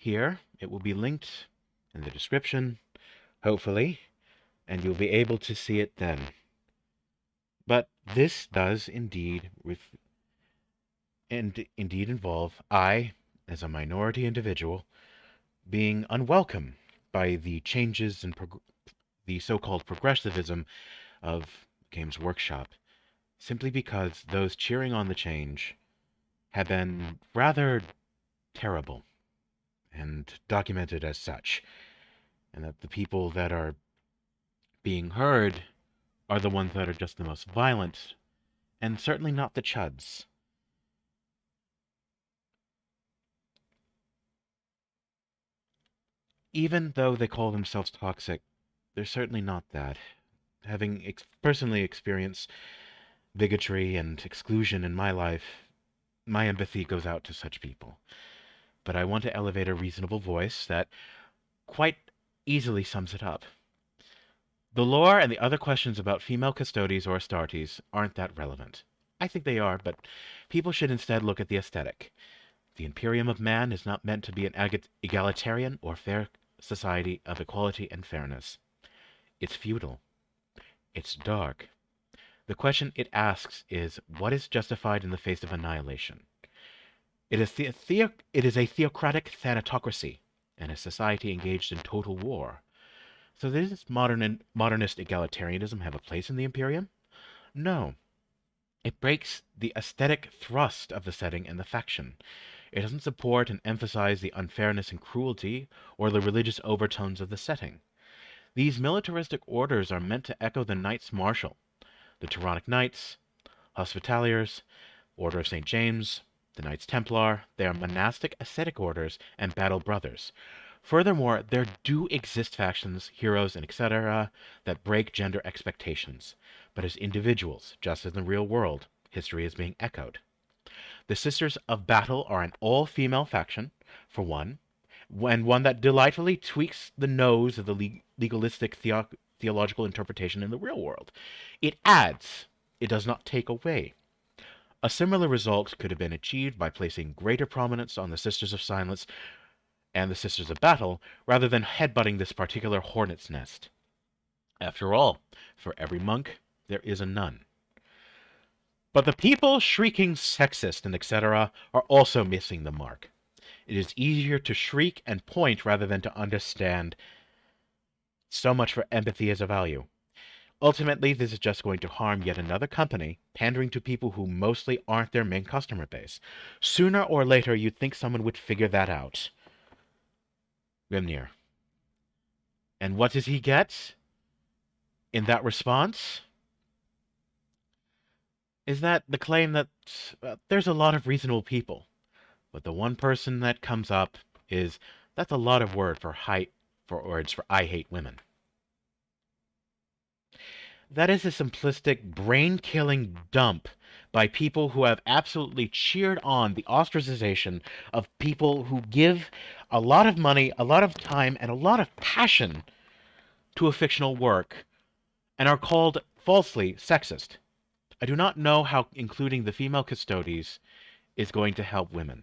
here. It will be linked in the description, hopefully, and you'll be able to see it then. But this does indeed involve I, as a minority individual, being unwelcome by the changes in the so-called progressivism of Games Workshop, simply because those cheering on the change have been rather terrible and documented as such, and that the people that are being heard are the ones that are just the most violent, and certainly not the chuds. Even though they call themselves toxic, they're certainly not that. Having personally experienced bigotry and exclusion in my life, my empathy goes out to such people. But I want to elevate a reasonable voice that quite easily sums it up. The lore and the other questions about female custodies or astartes aren't that relevant. I think they are, but people should instead look at the aesthetic. The Imperium of Man is not meant to be an egalitarian or fair society of equality and fairness. It's feudal. It's dark. The question it asks is, what is justified in the face of annihilation? It is a theocratic thanatocracy, and a society engaged in total war. So does modernist egalitarianism have a place in the Imperium? No. It breaks the aesthetic thrust of the setting and the faction. It doesn't support and emphasize the unfairness and cruelty or the religious overtones of the setting. These militaristic orders are meant to echo the Knights Martial, the Teutonic Knights, Hospitaliers, Order of St. James, the Knights Templar. They are monastic ascetic orders and battle brothers. Furthermore, there do exist factions, heroes, and etc. that break gender expectations, but as individuals, just as in the real world, history is being echoed. The Sisters of Battle are an all-female faction, for one, and one that delightfully tweaks the nose of the legalistic theological interpretation in the real world. It adds, it does not take away. A similar result could have been achieved by placing greater prominence on the Sisters of Silence and the Sisters of Battle, rather than headbutting this particular hornet's nest. After all, for every monk, there is a nun. But the people shrieking sexist and etc. are also missing the mark. It is easier to shriek and point rather than to understand. So much for empathy as a value. Ultimately, this is just going to harm yet another company, pandering to people who mostly aren't their main customer base. Sooner or later, you'd think someone would figure that out. Grimnir. And what does he get in that response? Is that the claim that there's a lot of reasonable people, but the one person that comes up is, that's a lot of words for I hate women. That is a simplistic, brain-killing dump by people who have absolutely cheered on the ostracization of people who give a lot of money, a lot of time, and a lot of passion to a fictional work, and are called falsely sexist. I do not know how including the female custodies is going to help women.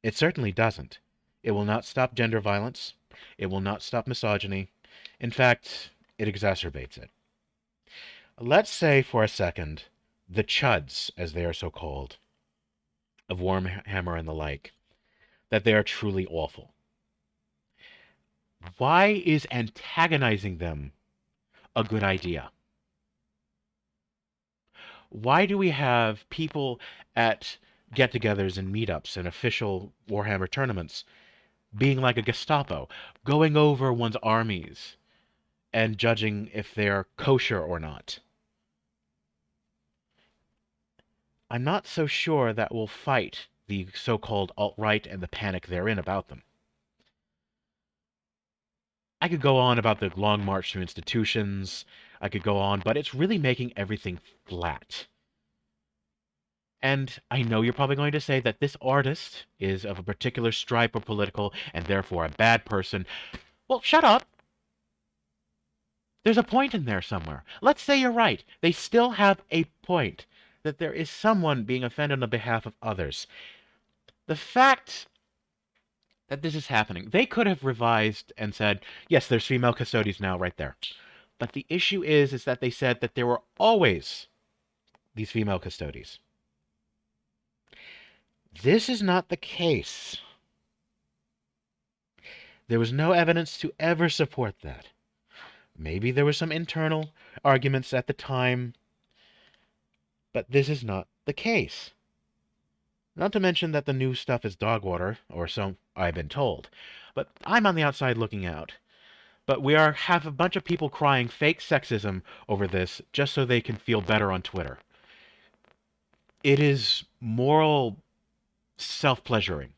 It certainly doesn't. It will not stop gender violence. It will not stop misogyny. In fact, it exacerbates it. Let's say for a second, the chuds, as they are so called, of Warhammer and the like, that they are truly awful. Why is antagonizing them a good idea? Why do we have people at get-togethers and meetups and official Warhammer tournaments being like a Gestapo, going over one's armies and judging if they're kosher or not? I'm not so sure that will fight the so-called alt-right and the panic therein about them. I could go on about the long march through institutions. I could go on, but it's really making everything flat. And I know you're probably going to say that this artist is of a particular stripe or political, and therefore a bad person. Well, shut up. There's a point in there somewhere. Let's say you're right. They still have a point, that there is someone being offended on behalf of others. The fact that this is happening. They could have revised and said, yes, there's female custodies now right there. But the issue is that they said that there were always these female custodies. This is not the case. There was no evidence to ever support that. Maybe there were some internal arguments at the time, but this is not the case. Not to mention that the new stuff is dog water, or so I've been told. But I'm on the outside looking out. But have a bunch of people crying fake sexism over this just so they can feel better on Twitter. It is moral self-pleasuring.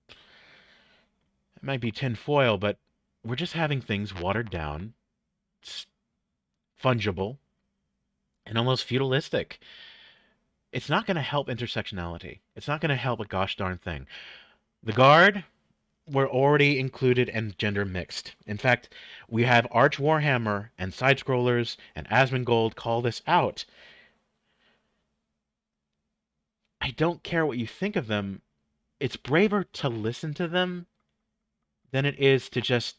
It might be tinfoil, but we're just having things watered down, fungible, and almost feudalistic. It's not going to help intersectionality. It's not going to help a gosh darn thing. The Guard were already included and gender mixed. In fact, we have Arch Warhammer and Side-Scrollers and Asmongold call this out. I don't care what you think of them. It's braver to listen to them than it is to just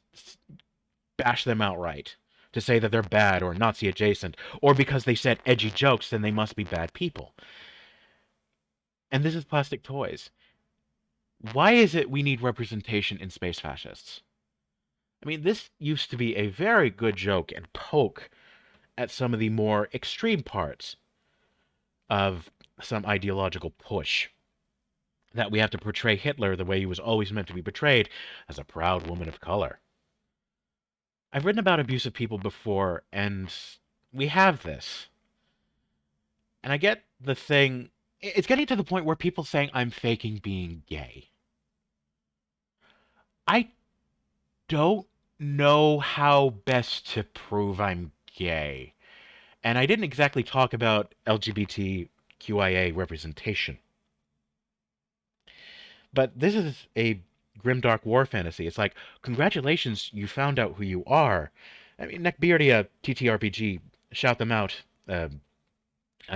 bash them outright. To say that they're bad or Nazi adjacent, or because they said edgy jokes, then they must be bad people. And this is plastic toys. Why is it we need representation in space fascists? I mean, this used to be a very good joke and poke at some of the more extreme parts of some ideological push. That we have to portray Hitler the way he was always meant to be portrayed, as a proud woman of color. I've written about abusive people before, and we have this. And I get the thing. It's getting to the point where people saying I'm faking being gay. I don't know how best to prove I'm gay. And I didn't exactly talk about LGBTQIA representation. But this is a grimdark war fantasy. It's like, congratulations, you found out who you are. I mean, Neckbeardia TTRPG, shout them out. I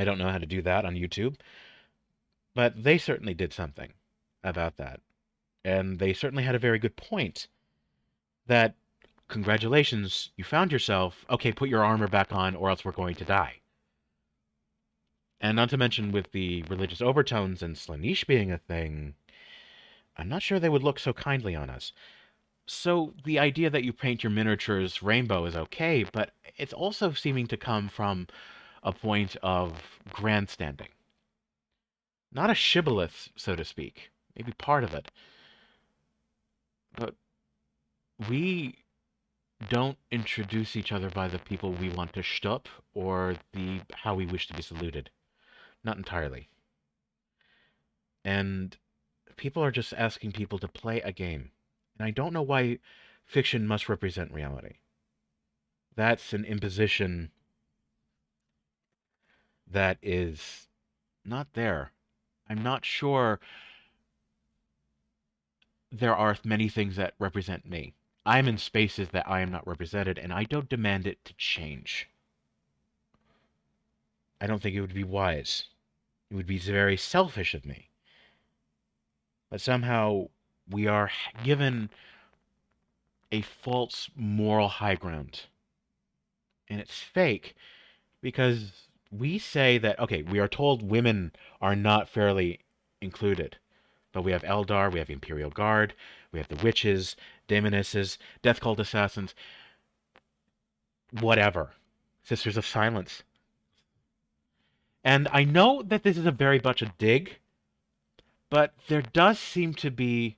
don't know how to do that on YouTube. But they certainly did something about that. And they certainly had a very good point. That, congratulations, you found yourself. Okay, put your armor back on or else we're going to die. And not to mention with the religious overtones and Slaanesh being a thing, I'm not sure they would look so kindly on us. So the idea that you paint your miniatures rainbow is okay, but it's also seeming to come from a point of grandstanding. Not a shibboleth, so to speak. Maybe part of it. But we don't introduce each other by the people we want to shtup or how we wish to be saluted. Not entirely. And people are just asking people to play a game. And I don't know why fiction must represent reality. That's an imposition that is not there. I'm not sure there are many things that represent me. I'm in spaces that I am not represented, and I don't demand it to change. I don't think it would be wise. It would be very selfish of me. But somehow we are given a false moral high ground. And it's fake because we say that, okay, we are told women are not fairly included. But we have Eldar, we have Imperial Guard, we have the Witches, Daemonesses, Death Cult Assassins, whatever. Sisters of Silence. And I know that this is a very much a dig, but there does seem to be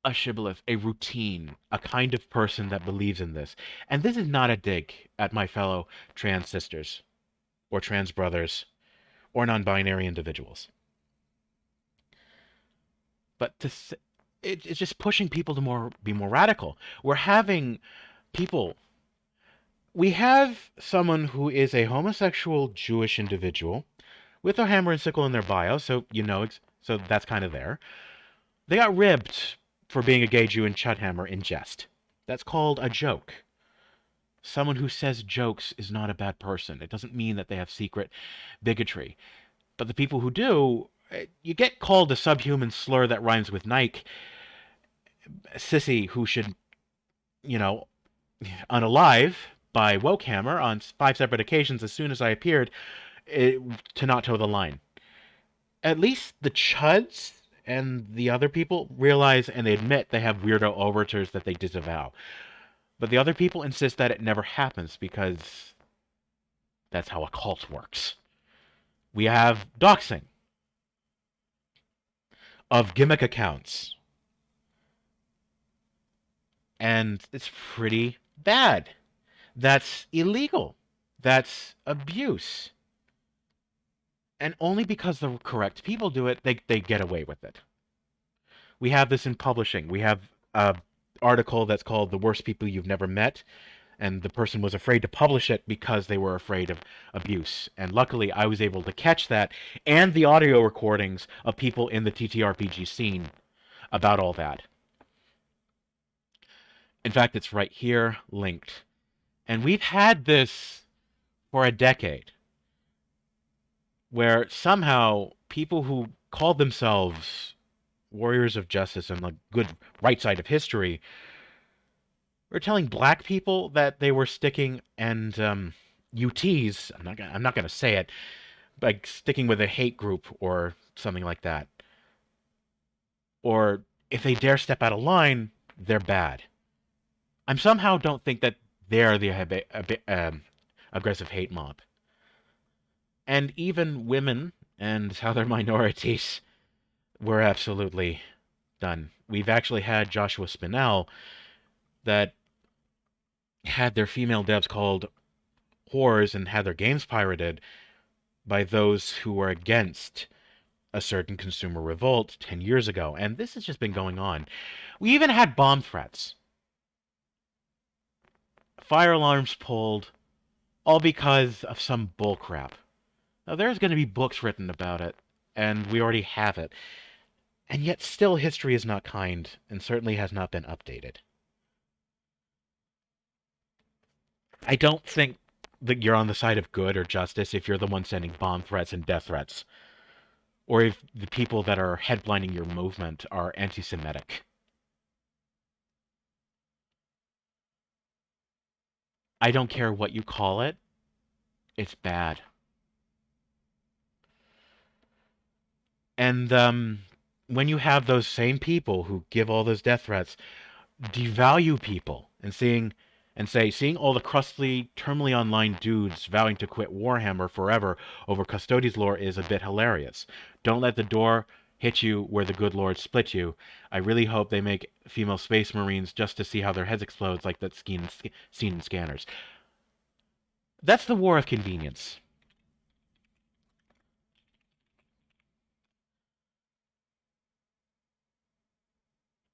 a shibboleth, a routine, a kind of person that believes in this. And this is not a dig at my fellow trans sisters, or trans brothers, or non-binary individuals. But it's just pushing people to be more radical. We have someone who is a homosexual Jewish individual with a hammer and sickle in their bio, so so that's kind of there. They got ribbed for being a gay Jew in Chudhammer in jest. That's called a joke. Someone who says jokes is not a bad person. It doesn't mean that they have secret bigotry. But the people who do You get called a subhuman slur that rhymes with Nike, a sissy who should, you know, unalive by Wokehammer on 5 separate occasions as soon as I appeared it, to not toe the line. At least the chuds and the other people realize and they admit they have weirdo overtures that they disavow. But the other people insist that it never happens because that's how a cult works. We have doxing of gimmick accounts, and it's pretty bad. That's illegal. That's abuse. And only because the correct people do it, they get away with it. We have this in publishing. We have an article that's called The Worst People You've Never Met, and the person was afraid to publish it because they were afraid of abuse. And luckily, I was able to catch that and the audio recordings of people in the TTRPG scene about all that. In fact, it's right here, linked. And we've had this for a decade, where somehow people who called themselves warriors of justice and the good right side of history were telling black people that they were sticking and UTs. I'm not gonna say it, like sticking with a hate group or something like that. Or if they dare step out of line, they're bad. I somehow don't think that they're the aggressive hate mob. And even women and other minorities were absolutely done. We've actually had Joshua Spinell that had their female devs called whores and had their games pirated by those who were against a certain consumer revolt 10 years ago. And this has just been going on. We even had bomb threats. Fire alarms pulled, all because of some bullcrap. Now, there's going to be books written about it, and we already have it. And yet still history is not kind, and certainly has not been updated. I don't think that you're on the side of good or justice if you're the one sending bomb threats and death threats. Or if the people that are headlining your movement are anti-Semitic. I don't care what you call it, it's bad. And when you have those same people who give all those death threats devalue people and seeing all the crustly, terminally online dudes vowing to quit Warhammer forever over custodies lore is a bit hilarious. Don't let the door hit you where the good Lord split you. I really hope they make female space marines just to see how their heads explode like that seen in Scanners. That's the war of convenience.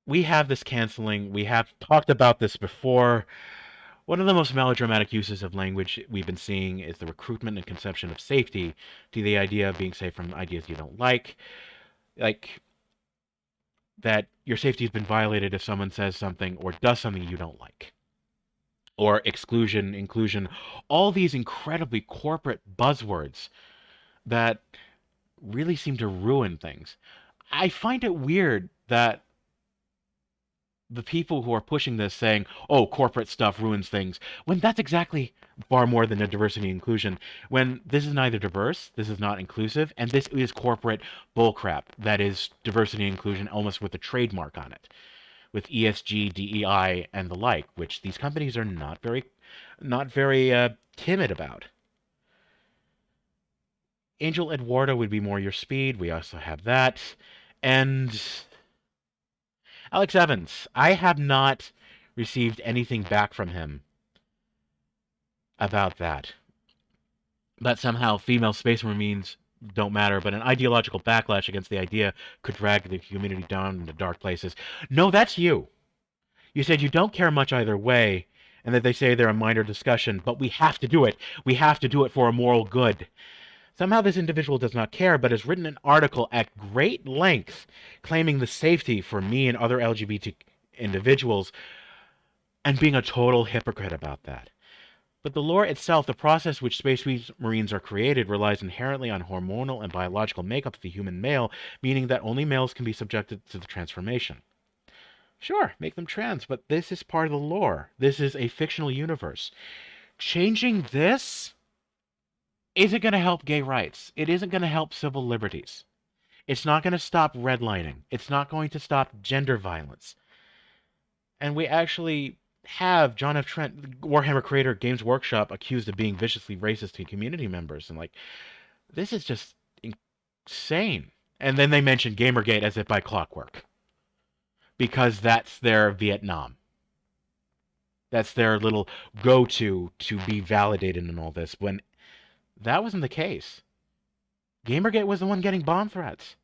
We have this canceling. We have talked about this before. One of the most melodramatic uses of language we've been seeing is the recruitment and conception of safety to the idea of being safe from ideas you don't like that your safety has been violated if someone says something or does something you don't like. Or exclusion, inclusion, all these incredibly corporate buzzwords that really seem to ruin things. I find it weird that the people who are pushing this saying, oh, corporate stuff ruins things, when that's exactly far more than a diversity and inclusion, when this is neither diverse, this is not inclusive, and this is corporate bullcrap that is diversity and inclusion almost with a trademark on it, with ESG, DEI, and the like, which these companies are not very timid about. Angel Eduardo would be more your speed. We also have that. And Alex Evans, I have not received anything back from him about that. That somehow female space marines don't matter, but an ideological backlash against the idea could drag the community down into dark places. No, that's you. You said you don't care much either way, and that they say they're a minor discussion, but we have to do it. We have to do it for a moral good. Somehow this individual does not care, but has written an article at great length claiming the safety for me and other LGBT individuals and being a total hypocrite about that. But the lore itself, the process which space marines are created, relies inherently on hormonal and biological makeup of the human male, meaning that only males can be subjected to the transformation. Sure, make them trans, but this is part of the lore. This is a fictional universe. Changing this isn't going to help gay rights. It isn't going to help civil liberties. It's not going to stop redlining. It's not going to stop gender violence. And we actually have John F. Trent, Warhammer creator, Games Workshop, accused of being viciously racist to community members. And like, this is just insane. And then they mention Gamergate as if by clockwork. Because that's their Vietnam. That's their little go-to to be validated in all this, when that wasn't the case. Gamergate was the one getting bomb threats.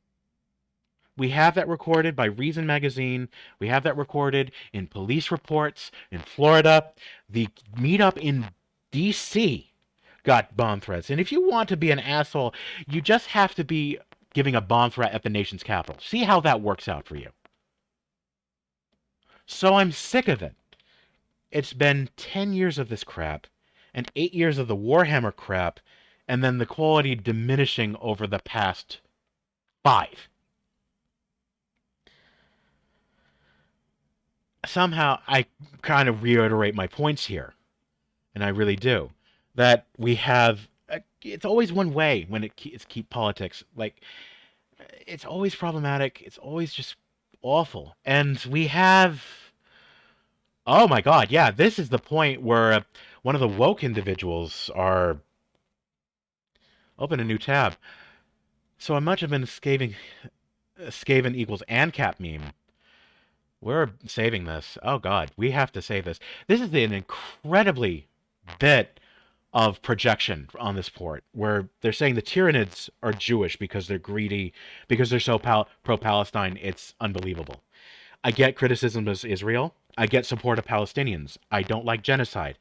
We have that recorded by Reason Magazine. We have that recorded in police reports in Florida. The meetup in D.C. got bomb threats. And if you want to be an asshole, you just have to be giving a bomb threat at the nation's capital. See how that works out for you. So I'm sick of it. It's been 10 years of this crap, and 8 years of the Warhammer crap, and then the quality diminishing over the past 5. Somehow, I kind of reiterate my points here, and I really do, that we have... It's always one way when it's keep politics. Like, it's always problematic. It's always just awful. And we have... Oh my god, yeah, this is the point where one of the woke individuals are... Open a new tab. So much of an Skaven equals ANCAP meme. We're saving this. Oh god, we have to save this. This is an incredibly bit of projection on this port, where they're saying the Tyranids are Jewish because they're greedy, because they're so pro-Palestine, it's unbelievable. I get criticism of Israel. I get support of Palestinians. I don't like genocide.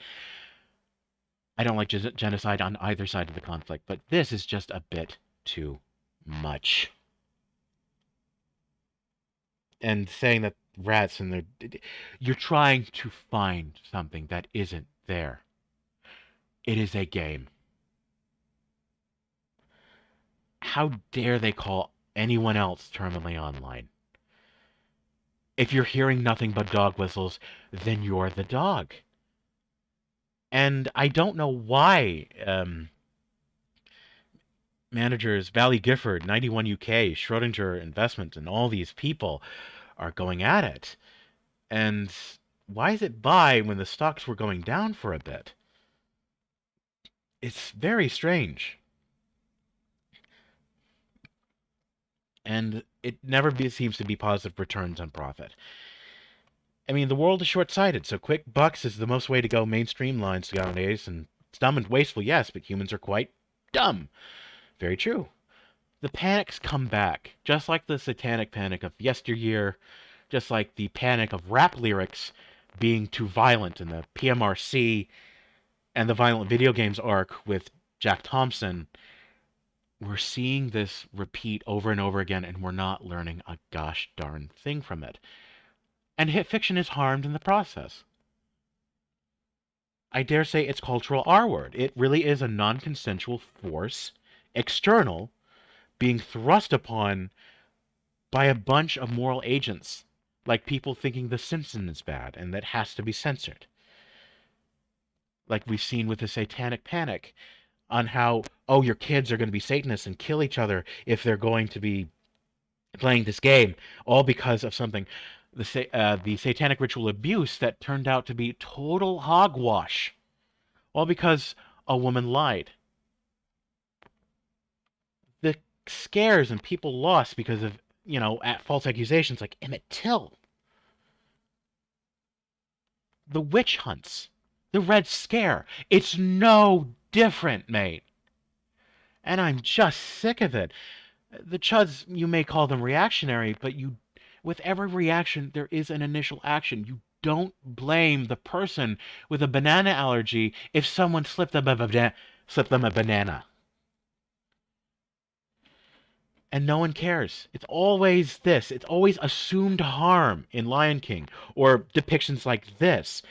I don't like genocide on either side of the conflict, but this is just a bit too much. And saying that rats and you're trying to find something that isn't there. It is a game. How dare they call anyone else terminally online? If you're hearing nothing but dog whistles, then you're the dog. And I don't know why managers, Valley Gifford, 91 UK, Schrodinger Investment, and all these people are going at it. And why is it buy when the stocks were going down for a bit? It's very strange. And it never seems to be positive returns on profit. I mean, the world is short-sighted, so quick bucks is the most way to go mainstream lines nowadays, and it's dumb and wasteful, yes, but humans are quite dumb. Very true. The panics come back, just like the satanic panic of yesteryear, just like the panic of rap lyrics being too violent in the PMRC and the violent video games arc with Jack Thompson. We're seeing this repeat over and over again, and we're not learning a gosh darn thing from it. And hit fiction is harmed in the process. I dare say it's cultural R-word. It really is a non-consensual force, external, being thrust upon by a bunch of moral agents, like people thinking The Simpsons is bad and that has to be censored. Like we've seen with the satanic panic on how, oh, your kids are going to be Satanists and kill each other if they're going to be playing this game, all because of something, the satanic ritual abuse that turned out to be total hogwash, all because a woman lied. The scares and people lost because of, false accusations like Emmett Till. The witch hunts. The Red Scare. It's no different, mate. And I'm just sick of it. The chuds, you may call them reactionary, but with every reaction, there is an initial action. You don't blame the person with a banana allergy if someone slipped them a banana. And no one cares. It's always this. It's always assumed harm in Lion King, or depictions like this,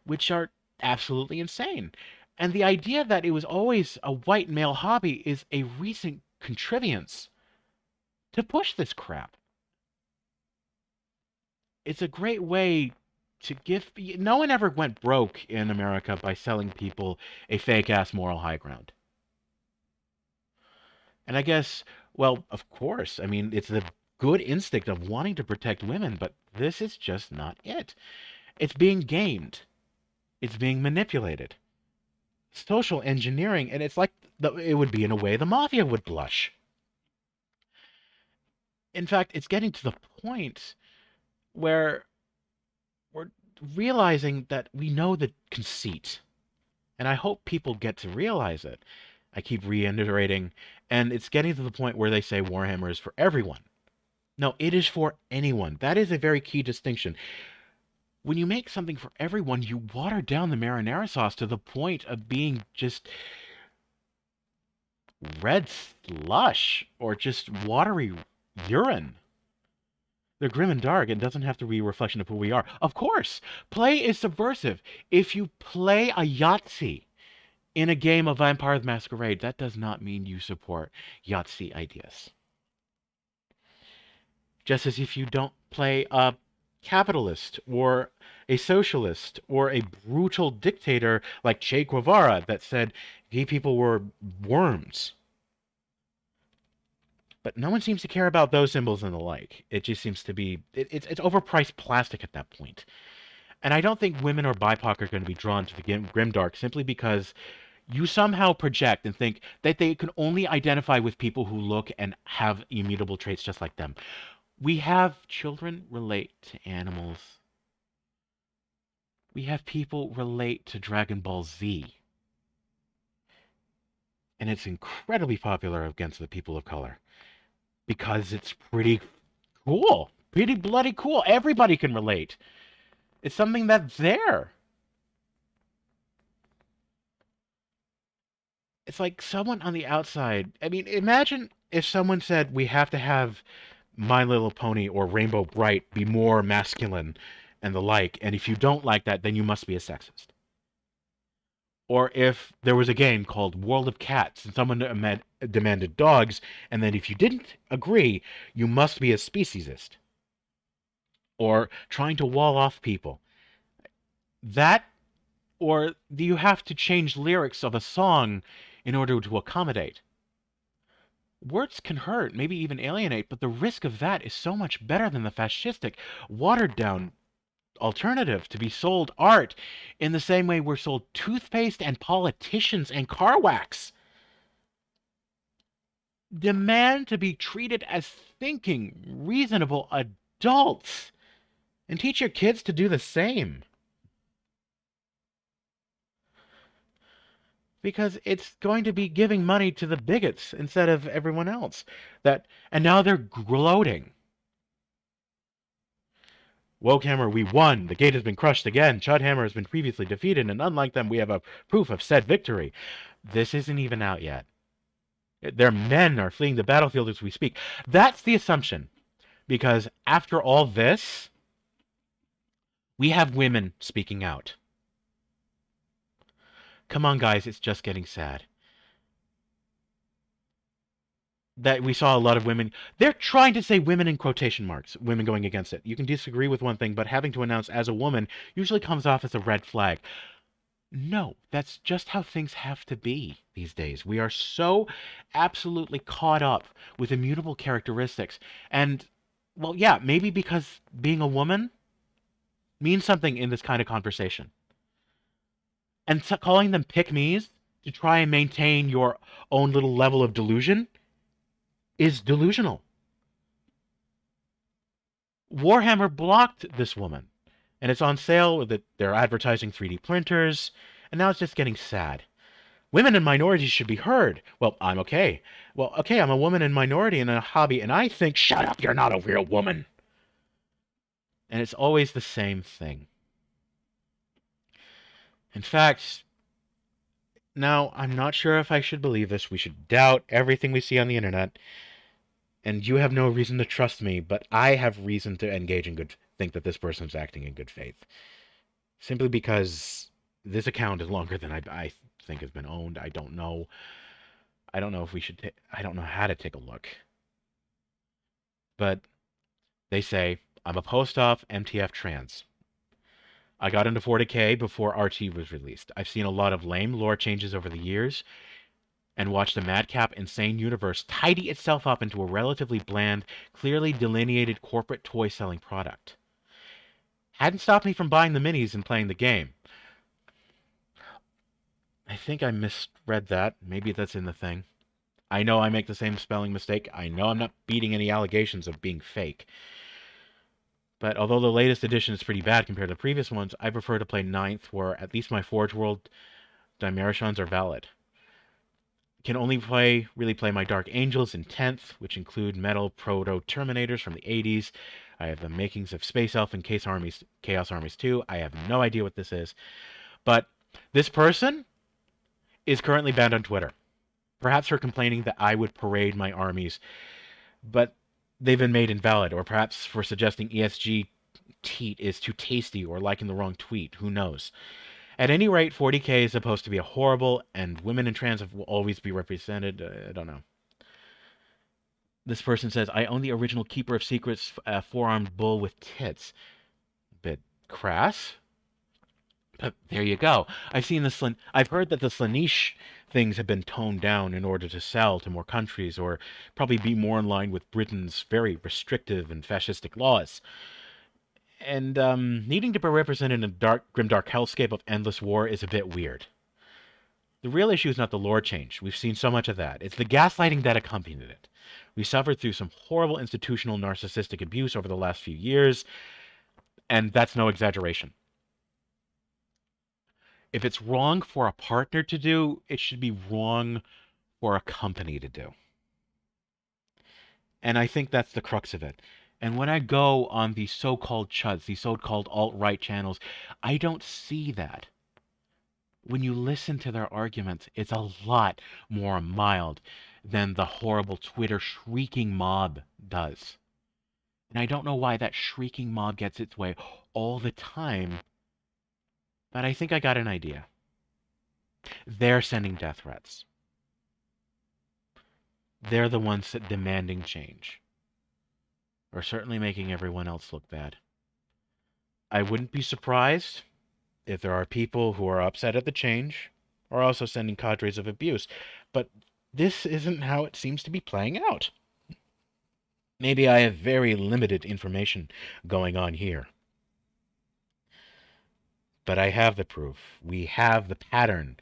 which are absolutely insane. And the idea that it was always a white male hobby is a recent contrivance to push this crap. It's a great way to give. No one ever went broke in America by selling people a fake ass moral high ground. And I guess, well, of course, I mean, it's the good instinct of wanting to protect women, but this is just not it. It's being gamed, it's being manipulated. Social engineering, and it's like it would be in a way the mafia would blush. In fact, it's getting to the point where we're realizing that we know the conceit. And I hope people get to realize it. I keep reiterating, and it's getting to the point where they say Warhammer is for everyone. No, it is for anyone. That is a very key distinction. When you make something for everyone, you water down the marinara sauce to the point of being just red slush or just watery urine. They're grim and dark and doesn't have to be a reflection of who we are. Of course, play is subversive. If you play a Yahtzee in a game of Vampire the Masquerade, that does not mean you support Yahtzee ideas. Just as if you don't play a capitalist or a socialist or a brutal dictator like Che Guevara that said gay people were worms. But no one seems to care about those symbols and the like. It just seems to be it's overpriced plastic at that point. And I don't think women or BIPOC are going to be drawn to the grimdark simply because you somehow project and think that they can only identify with people who look and have immutable traits just like them. We have children relate to animals. We have people relate to Dragon Ball Z. And it's incredibly popular against the people of color because it's pretty cool. Pretty bloody cool. Everybody can relate. It's something that's there. It's like someone on the outside. I mean, imagine if someone said we have to have My Little Pony or Rainbow Bright be more masculine and the like, and if you don't like that, then you must be a sexist. Or if there was a game called World of Cats and someone demanded dogs, and then if you didn't agree, you must be a speciesist. Or trying to wall off people. That, or do you have to change lyrics of a song in order to accommodate? Words can hurt, maybe even alienate, but the risk of that is so much better than the fascistic, watered down alternative to be sold art in the same way we're sold toothpaste and politicians and car wax. Demand to be treated as thinking, reasonable adults and teach your kids to do the same. Because it's going to be giving money to the bigots instead of everyone else. And now they're gloating. Wokehammer, we won. The gate has been crushed again. Chudhammer has been previously defeated, and unlike them, we have a proof of said victory. This isn't even out yet. Their men are fleeing the battlefield as we speak. That's the assumption. Because after all this, we have women speaking out. Come on, guys, it's just getting sad. That we saw a lot of women. They're trying to say women in quotation marks, women going against it. You can disagree with one thing, but having to announce as a woman usually comes off as a red flag. No, that's just how things have to be these days. We are so absolutely caught up with immutable characteristics. And, well, yeah, maybe because being a woman means something in this kind of conversation. And calling them pick-me's to try and maintain your own little level of delusion is delusional. Warhammer blocked this woman, and it's on sale. They're advertising 3D printers, and now it's just getting sad. Women and minorities should be heard. Well, I'm okay. Well, okay, I'm a woman and minority in a hobby, and I think, shut up, you're not a real woman. And it's always the same thing. In fact, now I'm not sure if I should believe this. We should doubt everything we see on the internet. And you have no reason to trust me, but I have reason to think that this person's acting in good faith. Simply because this account is longer than I think has been owned. I don't know. I don't know if we should. I don't know how to take a look. But they say I'm a post-op MTF trans. I got into 40K before RT was released. I've seen a lot of lame lore changes over the years and watched the madcap insane universe tidy itself up into a relatively bland, clearly delineated corporate toy selling product. Hadn't stopped me from buying the minis and playing the game. I think I misread that. Maybe that's in the thing. I know I make the same spelling mistake. I know I'm not beating any allegations of being fake. But although the latest edition is pretty bad compared to the previous ones, I prefer to play 9th, where at least my Forge World Dimerishons are valid. Can only really play my Dark Angels in 10th, which include metal proto-terminators from the 80s. I have the makings of Space Elf and Chaos Armies 2. I have no idea what this is. But this person is currently banned on Twitter. Perhaps for complaining that I would parade my armies, but they've been made invalid, or perhaps for suggesting ESG teat is too tasty or liking the wrong tweet. Who knows? At any rate, 40K is supposed to be a horrible, and women and trans will always be represented. I don't know. This person says, I own the original Keeper of Secrets four-armed bull with tits. Bit crass. But there you go. I've heard that the Slaanesh things have been toned down in order to sell to more countries, or probably be more in line with Britain's very restrictive and fascistic laws. And needing to be represented in a grimdark hellscape of endless war is a bit weird. The real issue is not the lore change. We've seen so much of that. It's the gaslighting that accompanied it. We suffered through some horrible institutional narcissistic abuse over the last few years, and that's no exaggeration. If it's wrong for a partner to do, it should be wrong for a company to do. And I think that's the crux of it. And when I go on these so-called chuds, these so-called alt-right channels, I don't see that. When you listen to their arguments, it's a lot more mild than the horrible Twitter shrieking mob does. And I don't know why that shrieking mob gets its way all the time, but I think I got an idea. They're sending death threats. They're the ones demanding change. Or certainly making everyone else look bad. I wouldn't be surprised if there are people who are upset at the change, or also sending cadres of abuse. But this isn't how it seems to be playing out. Maybe I have very limited information going on here. But I have the proof. We have the pattern.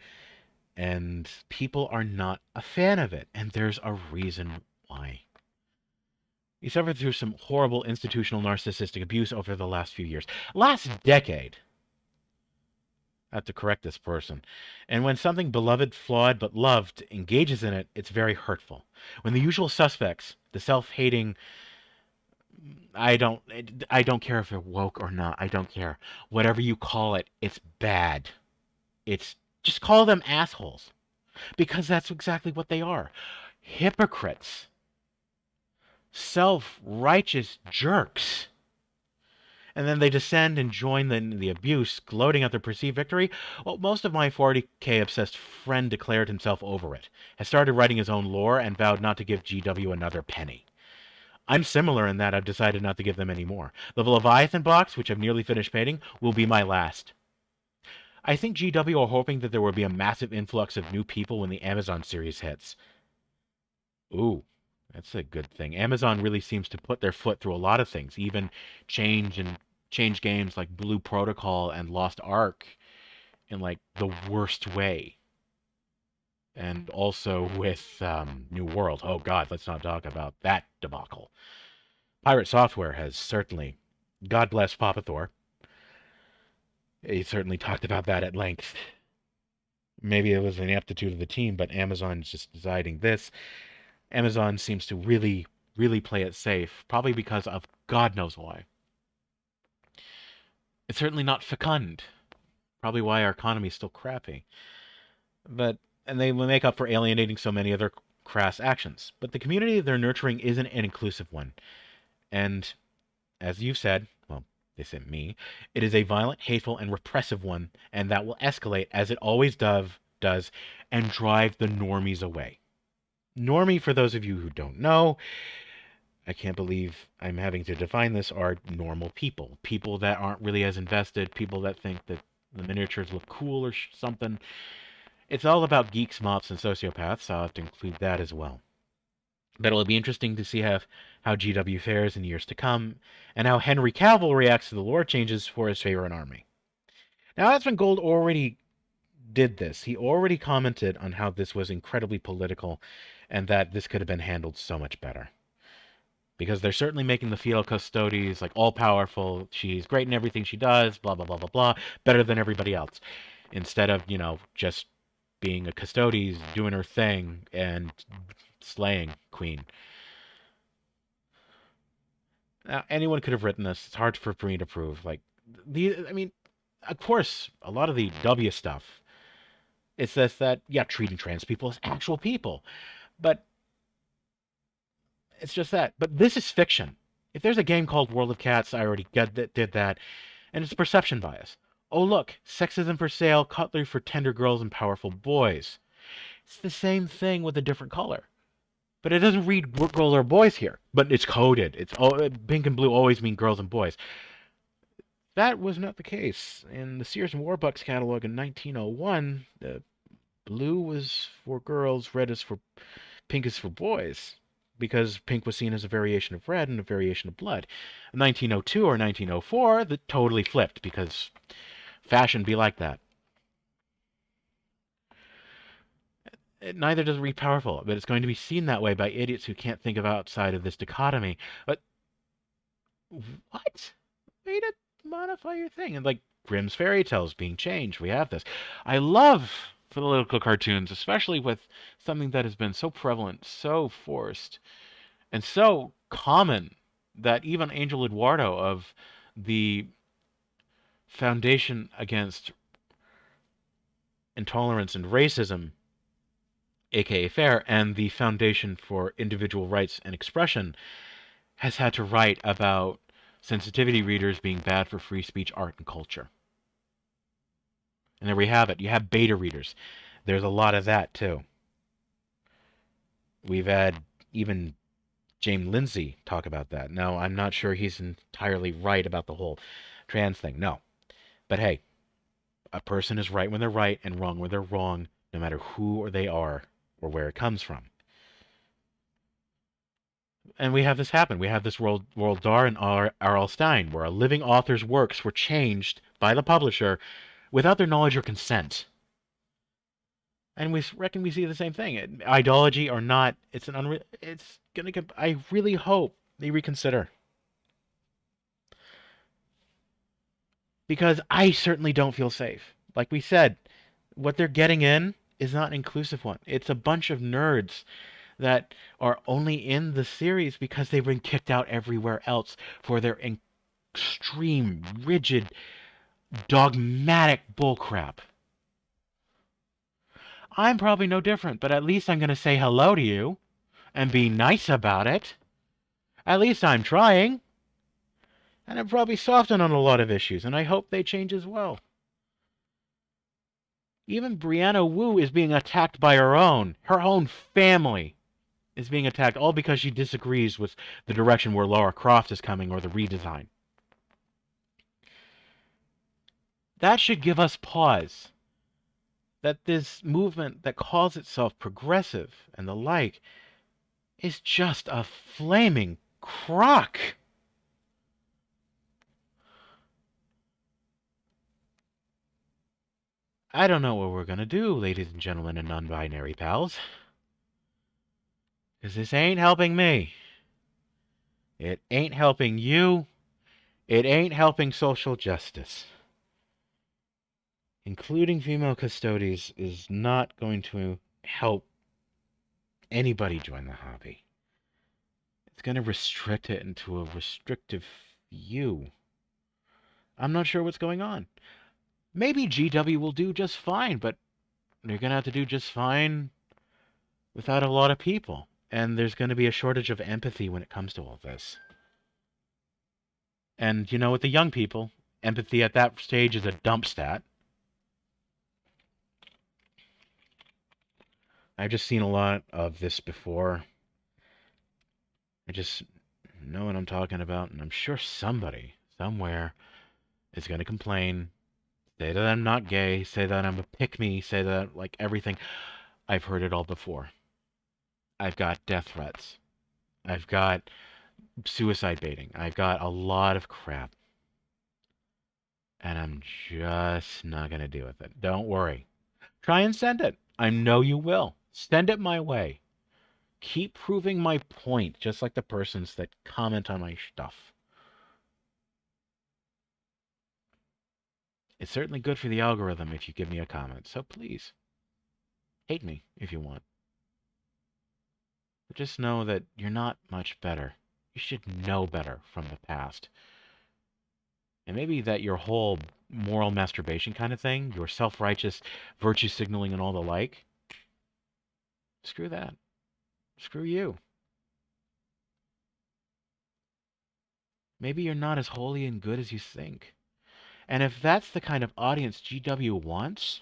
And people are not a fan of it. And there's a reason why. We suffered through some horrible institutional narcissistic abuse over the last few years. Last decade. I have to correct this person. And when something beloved, flawed, but loved engages in it, it's very hurtful. When the usual suspects, the self-hating, I don't care if they're woke or not. I don't care. Whatever you call it, it's bad. Just call them assholes. Because that's exactly what they are. Hypocrites. Self-righteous jerks. And then they descend and join the abuse, gloating at their perceived victory. Well, most of my 40K-obsessed friend declared himself over it, has started writing his own lore, and vowed not to give GW another penny. I'm similar in that I've decided not to give them any more. The Leviathan box, which I've nearly finished painting, will be my last. I think GW are hoping that there will be a massive influx of new people when the Amazon series hits. Ooh. That's a good thing. Amazon really seems to put their foot through a lot of things, even change games like Blue Protocol and Lost Ark in like the worst way. And also with New World. Oh God, let's not talk about that debacle. Pirate Software has certainly, God bless Papa Thor. He certainly talked about that at length. Maybe it was an aptitude of the team, but Amazon's just deciding this. Amazon seems to really, really play it safe, probably because of God knows why. It's certainly not fecund, probably why our economy is still crappy. And they will make up for alienating so many other crass actions. But the community they're nurturing isn't an inclusive one. And as you've said, well, they said me, it is a violent, hateful, and repressive one, and that will escalate, as it always does, does and drive the normies away. Normie, for those of you who don't know, I can't believe I'm having to define this, are normal people. People that aren't really as invested, people that think that the miniatures look cool or something. It's all about geeks, mops, and sociopaths, so I'll have to include that as well. But it'll be interesting to see how GW fares in years to come, and how Henry Cavill reacts to the lore changes for his favorite army. Now, Asmongold already did this. He already commented on how this was incredibly political, and that this could have been handled so much better. Because they're certainly making the Fiel Custodies like all powerful. She's great in everything she does, blah blah blah blah blah, better than everybody else. Instead of, just being a Custodies, doing her thing and slaying Queen. Now, anyone could have written this. It's hard for me to prove. Of course, a lot of the W stuff, it says that, yeah, treating trans people as actual people. But it's just that. But this is fiction. If there's a game called World of Cats, I already did that. And it's perception bias. Oh, look, sexism for sale, cutlery for tender girls and powerful boys. It's the same thing with a different color. But it doesn't read girls or boys here. But it's coded. It's pink and blue always mean girls and boys. That was not the case. In the Sears and Warbucks catalog in 1901, blue was for girls, pink is for boys, because pink was seen as a variation of red and a variation of blood. In 1902 or 1904, that totally flipped, because fashion be like that. Neither does it read powerful, but it's going to be seen that way by idiots who can't think of outside of this dichotomy. But what? Way to modify your thing. And like Grimm's fairy tales being changed, we have this. I love political cartoons, especially with something that has been so prevalent, so forced, and so common that even Angel Eduardo of the Foundation Against Intolerance and Racism, aka FAIR, and the Foundation for Individual Rights and Expression, has had to write about sensitivity readers being bad for free speech, art, and culture. And there we have it. You have beta readers. There's a lot of that, too. We've had even James Lindsay talk about that. Now, I'm not sure he's entirely right about the whole trans thing. No. But hey, a person is right when they're right and wrong when they're wrong, no matter who or they are or where it comes from. And we have this happen. We have this Roald Dahl and R.L. Stine, where a living author's works were changed by the publisher without their knowledge or consent. And we reckon we see the same thing. Ideology or not, it's gonna get. I really hope they reconsider, because I certainly don't feel safe. Like we said, what they're getting in is not an inclusive one. It's a bunch of nerds that are only in the series because they've been kicked out everywhere else for their extreme, rigid, dogmatic bullcrap. I'm probably no different, but at least I'm going to say hello to you and be nice about it. At least I'm trying. And I'm probably softened on a lot of issues, and I hope they change as well. Even Brianna Wu is being attacked by her own family is being attacked, all because she disagrees with the direction where Lara Croft is coming or the redesign. That should give us pause. That this movement that calls itself progressive and the like is just a flaming crock. I don't know what we're going to do, ladies and gentlemen and non-binary pals. Because this ain't helping me. It ain't helping you. It ain't helping social justice. Including female custodies is not going to help anybody join the hobby. It's going to restrict it into a restrictive view. I'm not sure what's going on. Maybe GW will do just fine, but they're going to have to do just fine without a lot of people. And there's going to be a shortage of empathy when it comes to all this. And, with the young people, empathy at that stage is a dump stat. I've just seen a lot of this before. I just know what I'm talking about, and I'm sure somebody, somewhere, is going to complain, say that I'm not gay, say that I'm a pick-me, say that, like, everything. I've heard it all before. I've got death threats. I've got suicide baiting. I've got a lot of crap. And I'm just not going to deal with it. Don't worry. Try and send it. I know you will. Send it my way. Keep proving my point, just like the persons that comment on my stuff. It's certainly good for the algorithm if you give me a comment, so please, hate me if you want. But just know that you're not much better. You should know better from the past. And maybe that your whole moral masturbation kind of thing, your self-righteous virtue signaling and all the like, screw that. Screw you. Maybe you're not as holy and good as you think. And if that's the kind of audience GW wants,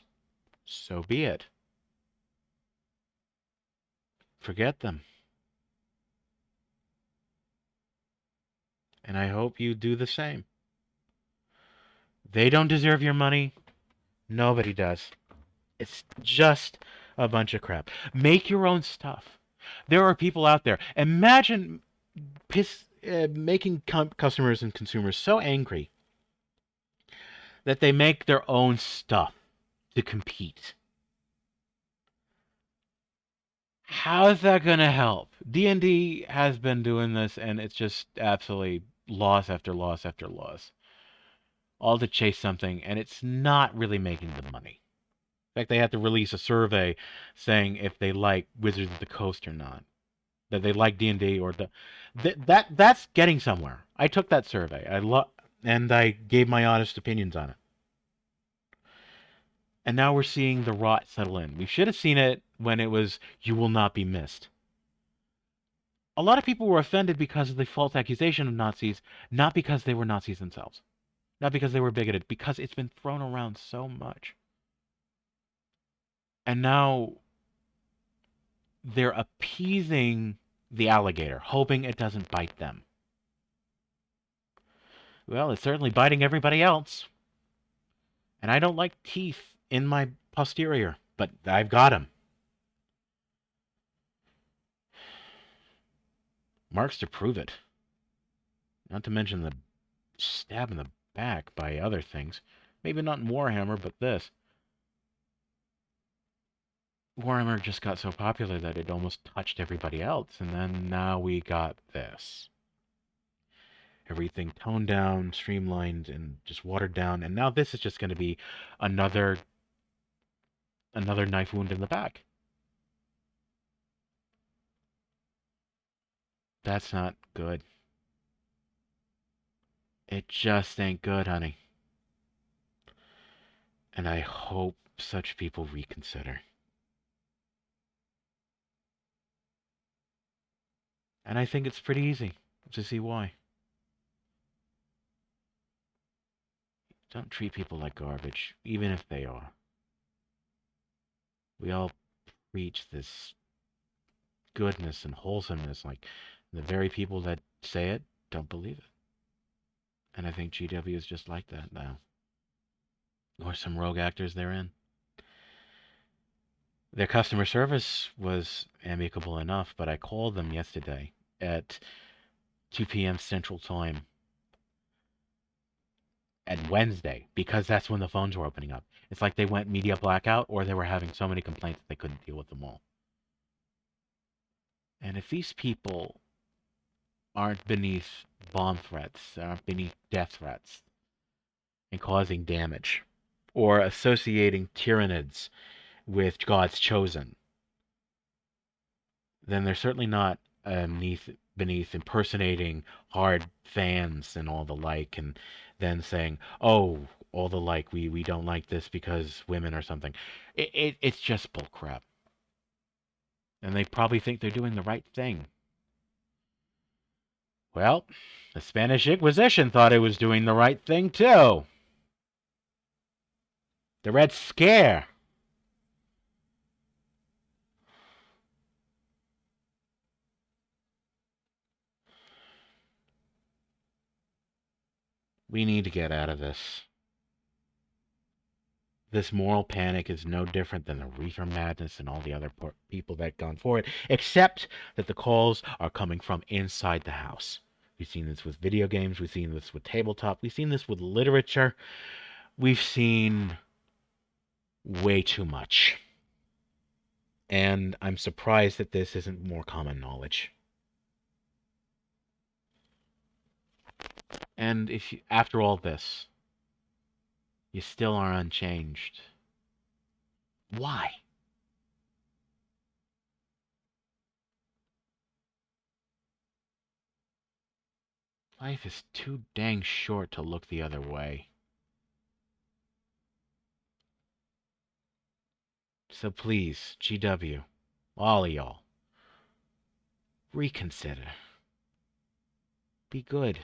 so be it. Forget them. And I hope you do the same. They don't deserve your money. Nobody does. It's just a bunch of crap. Make your own stuff. There are people out there. Imagine making customers and consumers so angry that they make their own stuff to compete. How's that going to help? D&D has been doing this, and it's just absolutely loss after loss after loss. All to chase something, and it's not really making them money. In fact, they had to release a survey saying if they like Wizards of the Coast or not, that they like D&D or that's getting somewhere. I took that survey. And I gave my honest opinions on it. And now we're seeing the rot settle in. We should have seen it when it was "You will not be missed." A lot of people were offended because of the false accusation of Nazis, not because they were Nazis themselves, not because they were bigoted, because it's been thrown around so much. And now they're appeasing the alligator, hoping it doesn't bite them. Well, it's certainly biting everybody else. And I don't like teeth in my posterior, but I've got them. Marks to prove it. Not to mention the stab in the back by other things. Maybe not in Warhammer, but this. Warhammer just got so popular that it almost touched everybody else, and then now we got this. Everything toned down, streamlined, and just watered down, and now this is just going to be another knife wound in the back. That's not good. It just ain't good, honey. And I hope such people reconsider. And I think it's pretty easy to see why. Don't treat people like garbage, even if they are. We all preach this goodness and wholesomeness, like the very people that say it don't believe it. And I think GW is just like that now. Or some rogue actors they're in. Their customer service was amicable enough, but I called them yesterday at 2 p.m. Central Time and Wednesday, because that's when the phones were opening up. It's like they went media blackout, or they were having so many complaints they couldn't deal with them all. And if these people aren't beneath bomb threats, aren't beneath death threats, and causing damage, or associating Tyranids with God's chosen, then they're certainly not beneath impersonating hard fans and all the like, and then saying, "Oh, all the like, we don't like this because women or something." It's just bullcrap, and they probably think they're doing the right thing. Well, the Spanish Inquisition thought it was doing the right thing too. The Red Scare. We need to get out of this. This moral panic is no different than the reefer madness and all the other people that gone for it, except that the calls are coming from inside the house. We've seen this with video games. We've seen this with tabletop. We've seen this with literature. We've seen way too much. And I'm surprised that this isn't more common knowledge. And if you, after all this, you still are unchanged, why? Life is too dang short to look the other way. So please, GW, all of y'all, reconsider. Be good.